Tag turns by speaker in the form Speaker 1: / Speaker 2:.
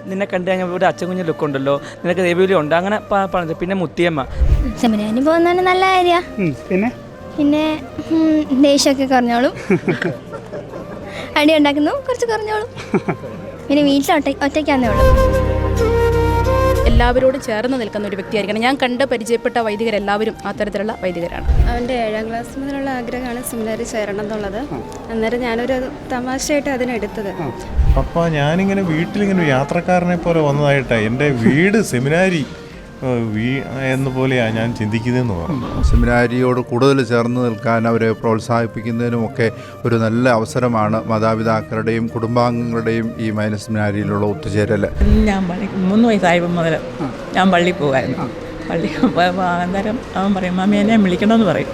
Speaker 1: നിന്നെ കണ്ടു കഴിഞ്ഞാൽ ഇവിടെ അച്ഛൻ കുഞ്ഞ് ലുക്ക് ഉണ്ടല്ലോ, നിനക്ക് ദൈവവിലി ഉണ്ട്, അങ്ങനെ പറഞ്ഞത്. പിന്നെ മുത്തിയമ്മ
Speaker 2: സെമിനാരിന് പോകുന്നതാണ് നല്ല കാര്യമാണ്. പിന്നെ ദേഷ്യമൊക്കെ കുറഞ്ഞോളും, അടി ഉണ്ടാക്കുന്നു കുറച്ച് കുറഞ്ഞോളും. പിന്നെ വീട്ടിൽ ഒറ്റയ്ക്കാന്നേ ഉള്ളൂ.
Speaker 3: എല്ലാവരോടും ചേർന്ന് നിൽക്കുന്ന ഒരു വ്യക്തിയായിരിക്കണം. ഞാൻ കണ്ട് പരിചയപ്പെട്ട വൈദികരെല്ലാവരും അത്തരത്തിലുള്ള വൈദികരാണ്.
Speaker 4: അവൻ്റെ 7ാം ക്ലാസ് മുതലുള്ള ആഗ്രഹമാണ് സെമിനാരി ചേരണം എന്നുള്ളത്. അന്നേരം ഞാനൊരു തമാശയായിട്ട് അതിനെടുത്തത്.
Speaker 5: പപ്പ, ഞാനിങ്ങനെ വീട്ടിലിങ്ങനെ യാത്രക്കാരനെ പോലെ വന്നതായിട്ടാണ് എൻ്റെ വീട് സെമിനാരി എന്ന പോലെയാണ് ഞാൻ ചിന്തിക്കുന്നതെന്ന് പറഞ്ഞു.
Speaker 6: സെമിനാരിയോട് കൂടുതൽ ചേർന്ന് നിൽക്കാൻ അവരെ പ്രോത്സാഹിപ്പിക്കുന്നതിനുമൊക്കെ ഒരു നല്ല അവസരമാണ് മാതാപിതാക്കളുടെയും കുടുംബാംഗങ്ങളുടെയും ഈ മൈനസ് സെമിനാരിയിലുള്ള ഒത്തുചേരൽ.
Speaker 7: ഞാൻ 3 വയസ്സായപ്പോൾ മുതൽ ഞാൻ പള്ളിയിൽ പോകുമായിരുന്നു. പള്ളി അന്നേരം അവൻ പറയും, മമ്മി എന്നെ വിളിക്കണമെന്ന് പറയും.